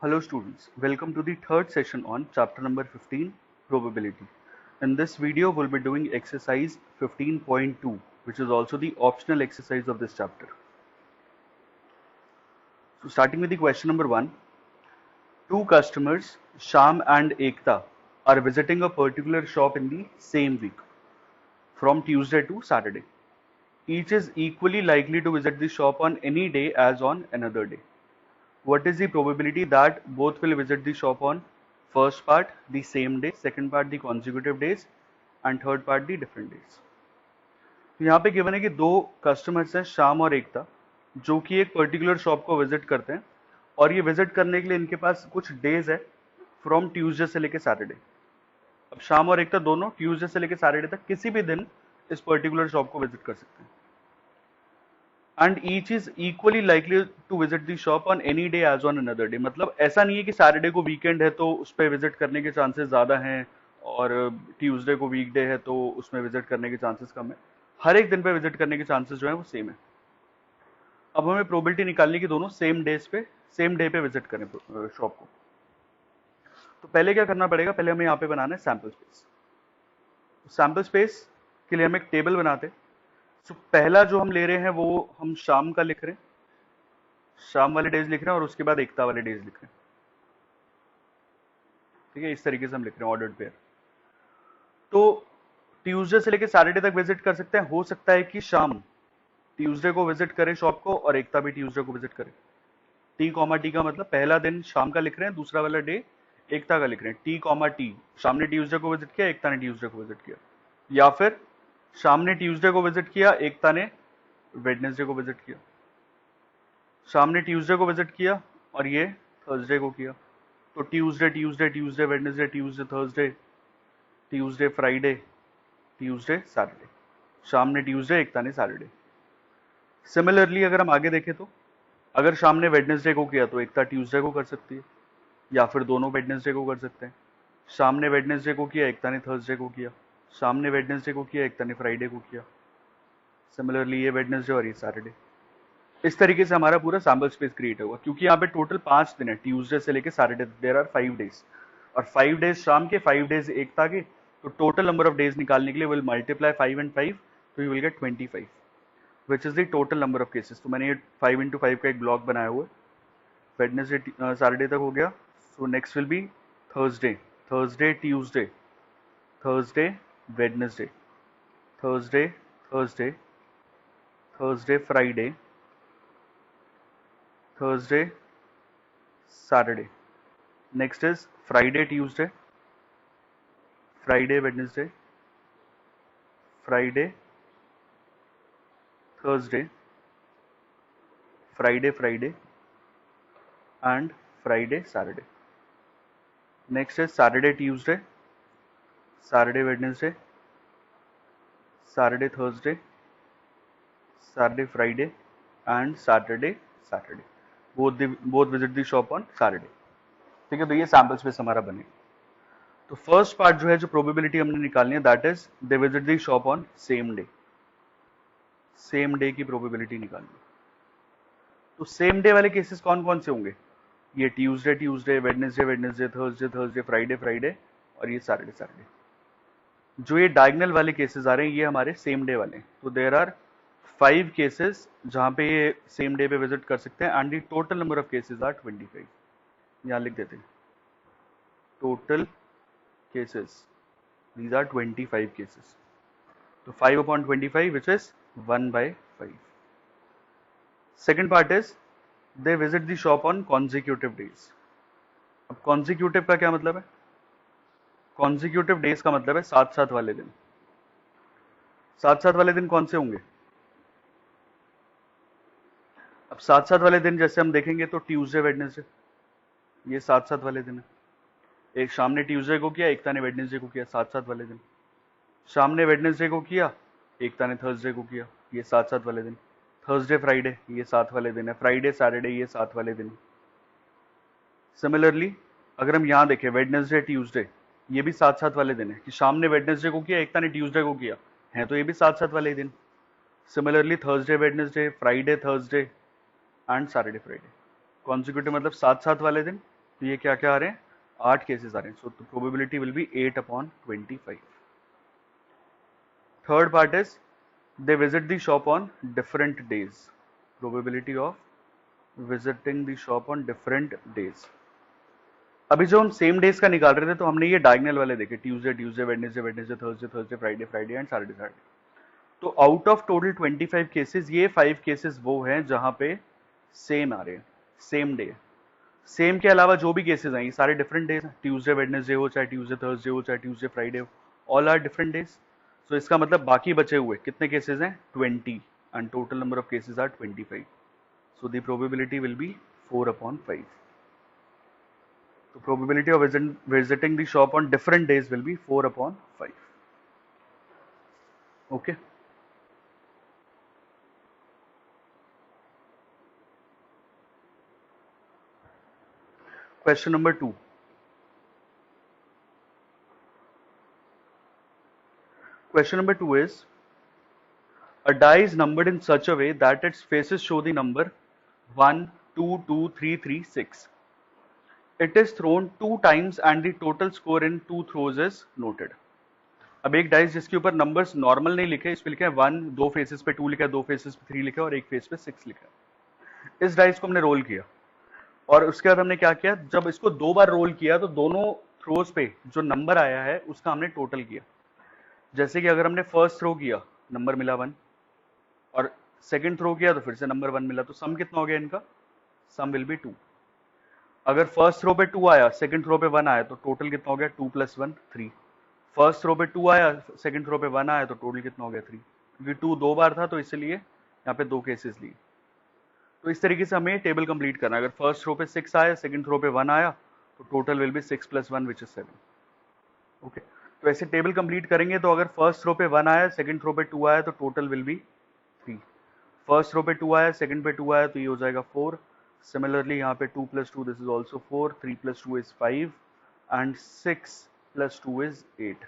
Hello students, welcome to the third session on chapter number 15, probability. In this video, we'll be doing exercise 15.2, which is also the optional exercise of this chapter. So starting with the question number 1, two customers, Sham and Ekta, are visiting a particular shop in the same week, from Tuesday to Saturday. Each is equally likely to visit the shop on any day as on another day. What is the probability that both will visit the shop on first part the same day, second part the consecutive days and third part the different days? तो यहाँ पे given है कि दो customers हैं श्याम और एकता जो कि एक पर्टिकुलर शॉप को विजिट करते हैं और ये विजिट करने के लिए इनके पास कुछ डेज है फ्रॉम ट्यूसडे से लेके सैटरडे। अब श्याम और एकता दोनों ट्यूसडे से लेके सैटरडे तक किसी भी दिन इस पर्टिकुलर शॉप को विजिट कर सकते हैं and each is equally likely to visit the shop on any day as on another day. मतलब ऐसा नहीं है कि सैटरडे को वीकेंड है तो उस पर विजिट करने के चांसेस ज्यादा हैं और ट्यूसडे को वीकडे है तो उसमें विजिट करने के चांसेस कम है। हर एक दिन पे विजिट करने के चांसेस जो है वो सेम है। अब हमें प्रोबेबिलिटी निकालनी कि दोनों सेम डे पे विजिट करें शॉप को। तो पहले क्या करना पड़ेगा, पहले हमें यहाँ पे बनाना है सैंपल स्पेस। सैंपल स्पेस के लिए हम एक टेबल बनाते हैं। तो पहला जो हम ले रहे हैं वो हम शाम का लिख रहे हैं, शाम वाले डेज लिख रहे हैं और उसके बाद एकता वाले डेज लिख रहे हैं। ठीक है, इस तरीके से हम लिख रहे हैं ऑर्डर्ड पेयर। तो ट्यूसडे से लेकर सैटरडे तक विजिट कर सकते हैं। हो सकता है कि शाम ट्यूसडे को विजिट करे शॉप को और एकता भी ट्यूसडे को विजिट करे। टी कॉमा टी का मतलब पहला दिन शाम का लिख रहे हैं, दूसरा वाला डे एकता का लिख रहे हैं। टी कॉमा टी, शाम ने ट्यूसडे को विजिट किया, एकता ने ट्यूसडे को विजिट किया। या फिर शाम ने ट्यूसडे को विजिट किया, एकता ने वेडनेसडे को विजिट किया। शाम ने ट्यूसडे को विजिट किया और ये थर्सडे को किया। तो Tuesday Tuesday Tuesday Wednesday Tuesday Thursday Tuesday Friday Tuesday Saturday. शाम ने ट्यूसडे, एकता ने सैटरडे। सिमिलरली अगर हम आगे देखें तो अगर शाम ने वेडनेसडे को किया तो एकता ट्यूसडे को कर सकती है या फिर दोनों वेडनेसडे को कर सकते हैं। शाम ने वेडनेसडे को किया, एकता ने थर्सडे को किया। शाम ने वेडनेसडे को किया, एकता ने फ्राइडे को किया। सिमिलरली ये वेडनेसडे और ये सैटरडे। इस तरीके से हमारा पूरा सैंपल स्पेस क्रिएट होगा क्योंकि यहाँ पे टोटल 5 दिन है, ट्यूसडे से लेके सैटरडे। देयर आर 5 डेज और 5 डेज शाम के, 5 डेज एकता के। तो टोटल नंबर ऑफ डेज निकालने के लिए विल मल्टीप्लाई 5 एंड 5, तो you will gate 25 which is the total number of cases. तो मैंने ये 5 इंटू 5 का एक ब्लॉक बनाया हुआ है। वेडनेसडे सैटरडे तक हो गया। So next will be Thursday, Thursday Tuesday, Thursday Wednesday, Thursday Thursday, Thursday Friday, Thursday, Saturday. Next is Friday, Tuesday, Friday, Wednesday, Friday, Thursday, Friday, Friday, and Friday, Saturday. Next is Saturday, Tuesday, Saturday, Wednesday, Saturday, Thursday, Saturday, Friday, and Saturday, Saturday. Both visit the shop on Saturday. ठीक है, तो ये sample space हमारा बने। तो first part जो है, जो प्रोबेबिलिटी हमने निकालनी है, that is they visit the shop on same day. Same day की प्रोबेबिलिटी निकालनी। तो सेम डे वाले केसेस कौन कौन से होंगे? ये Tuesday Tuesday, Wednesday Wednesday, Thursday Thursday, Friday Friday और ये सैटरडे सैटरडे। जो ये डायगनल वाले केसेस आ रहे हैं ये हमारे सेम डे वाले हैं। तो देयर आर 5 केसेस जहां पे ये सेम डे पे विजिट कर सकते हैं and the total number of cases are 25। यहां लिख देते हैं total cases, these are 25 cases. So 5 upon 25 which is 1 by 5. Second part is they visit the shop on consecutive days. अब consecutive का क्या मतलब है? consecutive days का मतलब है साथ साथ वाले दिन। साथ साथ वाले दिन कौन से होंगे? अब साथ साथ वाले दिन जैसे हम देखेंगे तो ट्यूसडे वेडनेसडे, ये साथ साथ वाले दिन है। एक शाम ने ट्यूसडे को किया, एकता ने वेडनेसडे को किया, साथ साथ वाले दिन। शाम ने वेडनेसडे को किया, एकता ने थर्सडे को किया, ये साथ साथ वाले दिन। थर्सडे फ्राइडे ये साथ वाले दिन है। फ्राइडे सैटरडे ये साथ वाले दिन। सिमिलरली अगर हम यहाँ देखें वेडनेसडे ट्यूसडे, ये भी साथ साथ वाले दिन है कि शाम ने वेडनेसडे को किया, एकता ने ट्यूसडे को किया, है तो ये भी साथ साथ वाले दिन। Similarly Thursday Wednesday, Friday Thursday and Saturday Friday. Consecutive मतलब साथ साथ वाले दिन तो ये क्या क्या आ रहे हैं, 8 केसेस आ रहे हैं. सो the probability will B 8/25. Third part is they visit the shop on different days. Probability of visiting the shop on different days. अभी जो हम सेम डेज का निकाल रहे थे तो हमने ये डायगनल वाले देखे, Tuesday Tuesday, Wednesday Wednesday, Thursday Thursday, Friday Friday and Saturday Saturday. तो आउट ऑफ टोटल 25 केसेस ये 5 केसेस वो हैं जहां पे सेम आ रहे हैं, सेम डे. सेम के अलावा जो भी केसेस हैं ये सारे डिफरेंट डेज हैं. ट्यूसडे वेडनेसडे हो, चाहे ट्यूसडे थर्सडे हो, चाहे ट्यूसडे फ्राइडे हो, all are different days. So इसका मतलब बाकी बचे हुए कितने केसेस हैं, 20, and total number of cases are 25. So the probability will be 4/5. तो probability of visiting the shop on different days will be 4/5. Okay. Question number 2. Question number 2 is, a die is numbered in such a way that its faces show the number 1, 2, 2, 3, 3, 6. It is thrown 2 times and the total score in 2 throws is noted. अब एक dice जिसके ऊपर numbers normal नहीं लिखे, इस पे लिखा है 1, 2 फेसेस पे 2 लिखा है, 2 फेसेस पे 3 लिखा है और एक फेस पे 6 लिखा है. इस डाइस को हमने रोल किया और उसके बाद हमने क्या किया, जब इसको 2 बार रोल किया तो दोनों थ्रोज पे जो नंबर आया है उसका हमने टोटल किया. जैसे कि अगर हमने फर्स्ट थ्रो किया, नंबर मिला 1, और सेकंड थ्रो किया तो फिर से नंबर 1 मिला, तो सम कितना हो गया इनका, सम विल बी 2. अगर फर्स्ट थ्रो पे 2 आया, सेकंड थ्रो पे 1 आया, तो टोटल कितना हो गया, 2 + 1 3. फर्स्ट थ्रो पे 2 आया, सेकंड थ्रो पे 1 आया, तो टोटल कितना हो गया 3. क्योंकि 2 2 बार था तो इसलिए यहाँ पे 2 केसेस लिए. तो इस तरीके से हमें टेबल कंप्लीट करना है. अगर फर्स्ट थ्रो पे 6 आया, सेकंड थ्रो पे 1 आया, तो total will B 6 + 1 which is 7. Okay, तो ऐसे टेबल कंप्लीट करेंगे. तो अगर फर्स्ट थ्रो पे 1 आया, सेकंड थ्रो पे 2 आया, तो total will be 3. First row पे 2 आया, सेकंड पे 2 आया, तो ये हो जाएगा 4. सिमिलरली यहाँ पे 2 + 2 this is also 4, 3 + 2 is 5 and 6 + 2 is 8.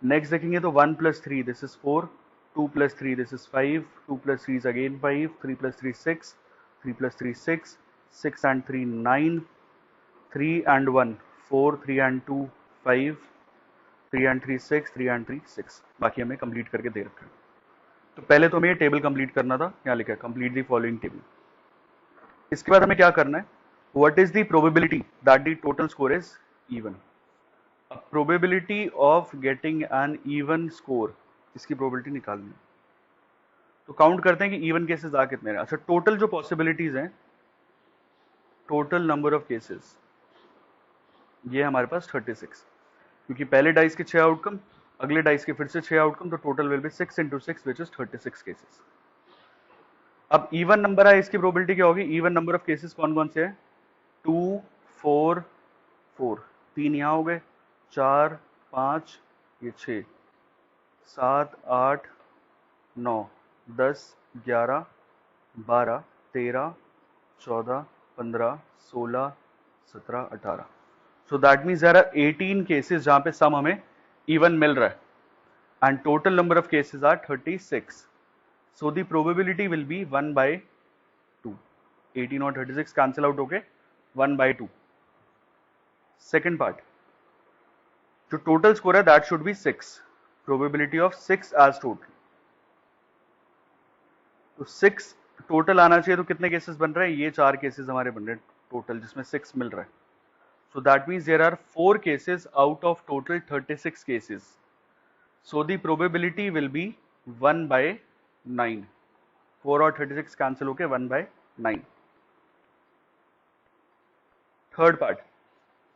Next देखेंगे तो 1 + 3 this is 4, 2 + 3 this is 5, 2 + 3 is again 5, 3 + 3 6, 3 + 3 6, 6 and 3 9, 3 and 1 4, 3 and 2 5, 3 and 3 6, 3 and 3 6. बाकी हमें कंप्लीट करके दे रखा है. तो पहले तो हमें ये टेबल कंप्लीट करना था, यहाँ लिखा है कंप्लीट द फॉलोइंग टेबल. इसके बाद हमें क्या करना है, what is the probability that the total score is even. अब probability of getting an even score, इसकी प्रोबेबिलिटी निकालनी है. तो काउंट करते हैं कि इवन केसेस आ कितने हैं. अच्छा, टोटल जो पॉसिबिलिटीज हैं, टोटल नंबर ऑफ केसेस, ये हमारे पास 36. क्योंकि पहले डाइस के 6 आउटकम, अगले डाइस के फिर से 6 आउटकम, तो total will B 6 × 6 which is 36 cases. अब इवन नंबर है, इसकी प्रोबेबिलिटी क्या होगी, इवन नंबर ऑफ केसेस कौन कौन से हैं, 2 4 4, 3 यहाँ हो गए, 4 5, ये 6 7 8 9 10 11 12 13 14 15 16 17 18. So that means there are 18 cases जहां पे सम हमें इवन मिल रहा है and total number of cases are 36. So the probability will be 1/2. 18 और 36 cancel out होके 1/2. Second part, जो total score है that should be 6. Probability of 6 as total. तो 6 total आना चाहिए, तो कितने केसेस बन रहे हैं, ये 4 केसेस हमारे बन रहे हैं टोटल, जिसमें 6 मिल रहा है. So that means there are 4 cases out of total 36 cases. So the probability will be 1/9. 4 और 36 कैंसिल होके 1/9. Third part,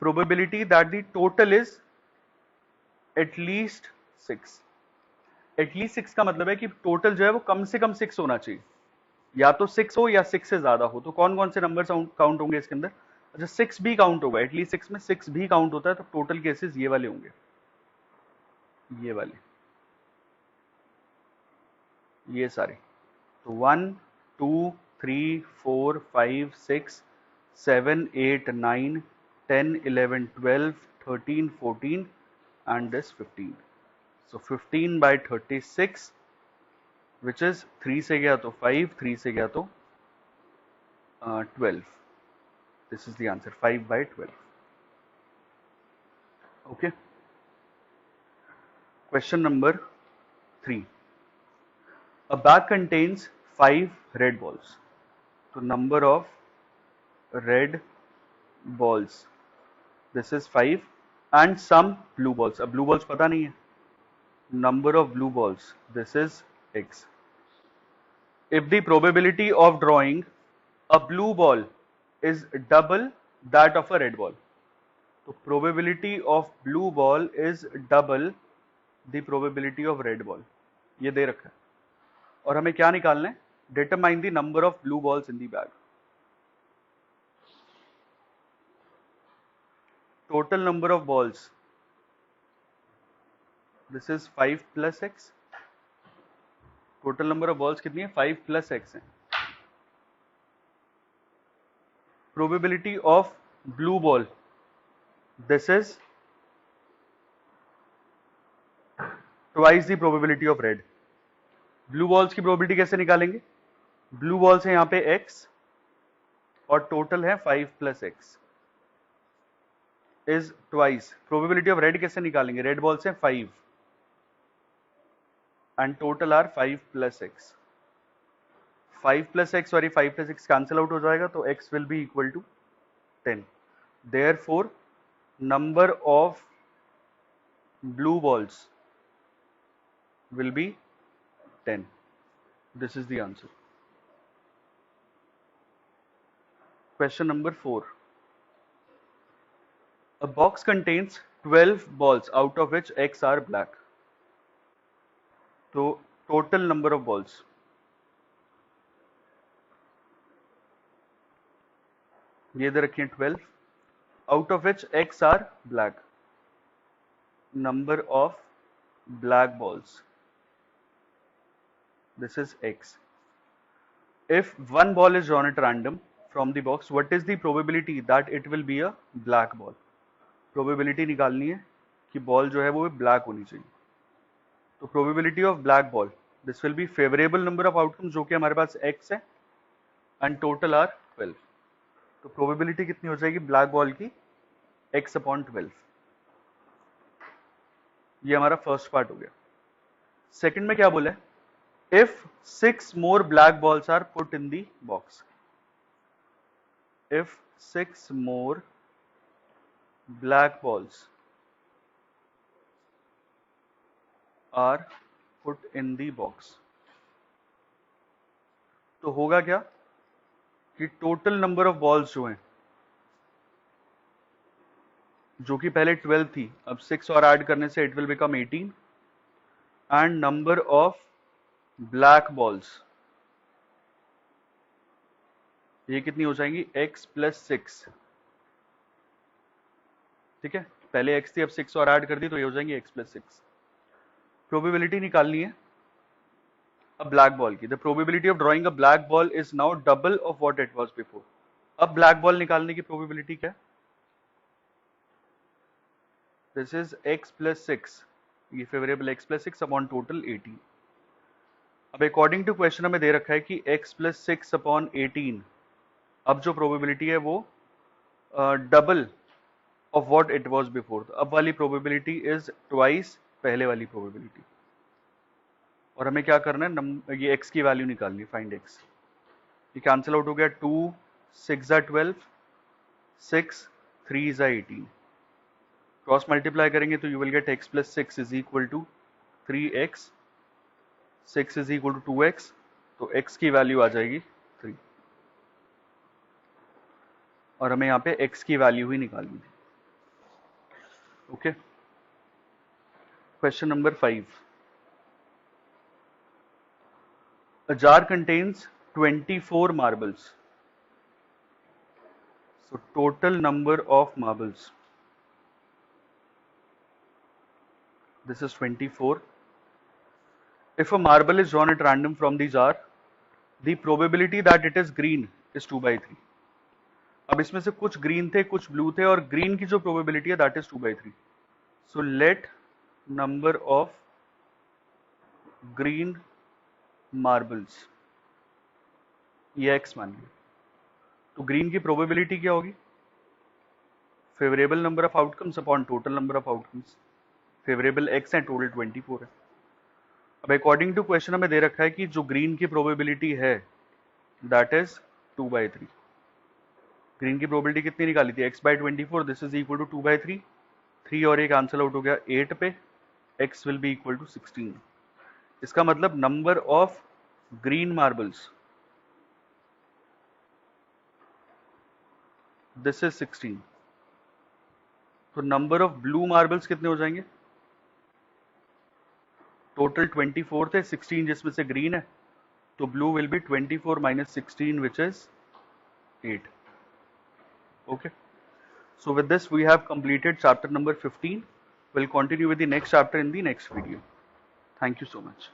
probability that the total is at least 6. At least 6 का मतलब है कि टोटल जो है वो कम से कम 6 होना चाहिए, या तो 6 हो या 6 से ज्यादा हो. तो कौन कौन से नंबर काउंट होंगे इसके अंदर, अच्छा 6 भी काउंट होगा, एटलीस्ट 6 में 6 भी काउंट होता है. तो टोटल केसेस ये वाले होंगे, ये वाले, ये सारे. तो 1 2 3 4 5 6 7 8 9 10 11 12 13 14 and this 15. So 15/36 which is 3 से गया तो 5, 3 से गया तो 12, This is the answer, 5 by 12. Okay. Question number 3. A bag contains 5 red balls. So number of red balls, this is 5, and some blue balls. अब blue balls पता नहीं है. Number of blue balls, this is x. If the probability of drawing a blue ball is double that of a red ball, तो probability of blue ball is double the probability of red ball. ये दे रखा है और हमें क्या निकालना है? Determine the number of blue balls in the bag. Total number of balls, this is 5 plus x. Total number of balls कितनी है? 5 plus x है. Probability of blue ball, this is twice the probability of red. Blue balls की probability कैसे निकालेंगे? Blue balls है यहाँ पे x और total है 5 plus x is twice. Probability of red कैसे निकालेंगे? Red balls है 5 and total are 5 plus x. 5 plus x, sorry, 5 plus x cancel out हो जाएगा तो x will be equal to 10. Therefore, number of blue balls will be 10. This is the answer. Question number 4. A box contains 12 balls out of which x are black. So total number of balls, ये दे रखी है 12, out of which x are black. Number of black balls, this is x. If one ball is drawn at random from the box, what is the probability that it will be a black ball? Probability निकालनी है कि ball जो है वो black होनी चाहिए. तो probability of black ball, this will be favorable number of outcomes जो कि हमारे पास x है and total are 12. तो probability कितनी हो जाएगी ब्लैक बॉल की? x upon 12. ये हमारा फर्स्ट पार्ट हो गया. सेकंड में क्या बोला है? If 6 more black balls are put in the box. If 6 more black balls are put in the box, तो होगा क्या कि टोटल नंबर ऑफ बॉल्स जो हैं, जो कि पहले 12 थी, अब 6 और ऐड करने से it will become 18, and number of black balls, ये कितनी हो जाएंगी? x plus 6. ठीक है, पहले x थी, अब 6 और ऐड कर दी तो ये हो जाएंगी x प्लस 6. प्रोबेबिलिटी निकालनी है अब ब्लैक बॉल की. The probability of drawing a black ball is now double of what it was before. अब ब्लैक बॉल निकालने की प्रोबेबिलिटी क्या है? दिस इज x प्लस 6, ये favourable x plus 6 upon total 18. अब अकॉर्डिंग टू क्वेश्चन हमें दे रखा है कि x प्लस 6 अपॉन 18, अब जो प्रोबेबिलिटी है वो double of what it was before. अब वाली प्रोबेबिलिटी इज ट्वाइस पहले वाली प्रोबेबिलिटी. और हमें क्या करना है? ये x की वैल्यू निकालनी है. Find x. ये कैंसिल आउट हो गया. 2 6 12, 6 3 18. क्रॉस मल्टीप्लाई करेंगे तो you will get x plus 6 is equal to 3x, 6 is equal to 2x, तो x की वैल्यू आ जाएगी 3. और हमें यहाँ पे x की वैल्यू ही निकालनी थी. Okay. Question number 5. A jar contains 24 marbles. So total number of marbles, this is 24. If a marble is drawn at random from the jar, the probability that it is green is 2 by 3. अब इसमें से कुछ green थे, कुछ blue थे, और green की जो प्रोबेबिलिटी है that is 2 by 3. So let number of green marbles, ये x मान लिया. तो ग्रीन की प्रोबेबिलिटी क्या होगी? Favourable number of outcomes upon total number of outcomes. Favourable x है, टोटल 24 है। अब अकॉर्डिंग टू क्वेश्चन हमें दे रखा है कि जो ग्रीन की प्रोबेबिलिटी है दैट इज 2/3। ग्रीन की प्रोबेबिलिटी कितनी निकाली थी? x/24, this is equal to 2/3। 3 और 1 आंसर आउट हो गया 8 पे, x will be equal to 16। इसका मतलब number of green marbles, this is 16। तो नंबर ऑफ ब्लू मार्बल्स कितने हो जाएंगे? टोटल 24 थे, 16 जिसमें से ग्रीन है, तो blue will be 24 minus 16 which is 8। Okay. So with this we have completed chapter number 15. We'll continue with the next chapter in the next video. Thank you so much.